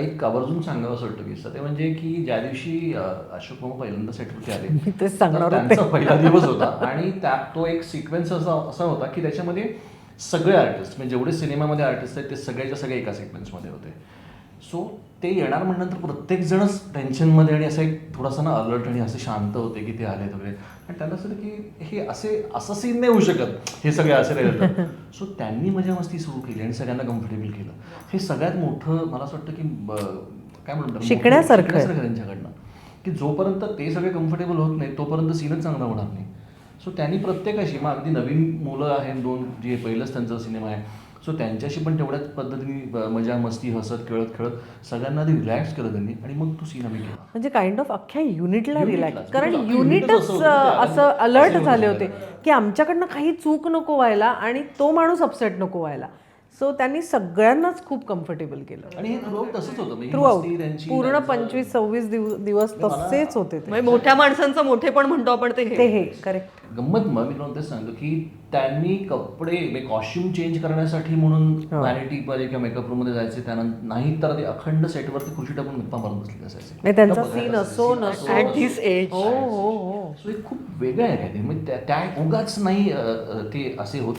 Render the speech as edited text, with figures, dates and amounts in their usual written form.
एक आवर्जून सांगावं असं वाटतं किस्सा ते म्हणजे की ज्या दिवशी अशोक मामा पहिल्यांदा सेटवरती आले मी तेच सांगणार तर होते. त्यांचा पहिला दिवस होता आणि त्यात तो एक सिक्वेन्स असा होता की त्याच्यामध्ये सगळे आर्टिस्ट म्हणजे जेवढे सिनेमामध्ये आर्टिस्ट आहेत ते सगळेच्या सगळे एका सिक्वेन्समध्ये होते. सो ते येणार म्हणल्यानंतर प्रत्येकजणच टेन्शनमध्ये आणि असं एक थोडासा ना अलर्ट आणि असे शांत होते की ते आलेत वगैरे आणि त्यांना असं की हे असं सीन नाही होऊ शकत हे सगळे असे राहिले तर. सो त्यांनी मजा मस्ती सुरू केली आणि सगळ्यांना कम्फर्टेबल केलं. हे सगळ्यात मोठं मला असं वाटतं की काय म्हणतात शिकण्यासारखं आहे. त्यांच्याकडनं की जोपर्यंत ते सगळे कम्फर्टेबल होत नाही तोपर्यंत सीनच चांगला होणार नाही. सो त्यांनी प्रत्येकाशी मग अगदी नवीन मुलं आहेत दोन जे पहिलंच त्यांचा सिनेमा आहे सो त्यांच्याशी पण तेवढ्याच पद्धतीने मजा मस्ती हसत खेळत सगळ्यांना आधी रिलॅक्स केलं त्यांनी आणि मग तो सीन आम्ही केला. म्हणजे काइंड ऑफ अख्ख्या युनिटला युनिटलाच. रिलॅक्स, कारण बिकॉज अख्खं युनिटच युनिटच असं होतं की ते असं असे अलर्ट होते झाले होते सगळे. की आमच्याकडनं काही चूक नको व्हायला आणि तो माणूस अपसेट नको व्हायला. सो त्यांनी सगळ्यांनाच खूप कम्फर्टेबल केलं आणि हे थ्रूआउट तसंच होतं म्हणजे ही थ्रू आउट. मस्ती त्यांची पूर्ण त्यांचं- 25-26 दिवस म्हणजे मला- तसेच होते ते. म्हणजे मोठ्या माणसांचं मोठेपण म्हणतो आपण ते ते हे करेक्ट. गंमत मग मी तुला तेच सांगतो की त्यांनी कपडे कॉस्ट्युम चेंज करण्यासाठी म्हणून हो. व्हॅनिटी मध्ये किंवा मेकअप रूम मध्ये जायचे त्यानंतर नाही तर ते अखंड सेटवरती खुर्ची टाकून गप्पा मारत बसले असायचे. नाही, त्यांचा गप्पा scene करत असो scene नसो. At this age. हो हो हो. सो एक खूप वेगळं आहे काय ते म्हणजे त्या उगाच नाही ते असे होत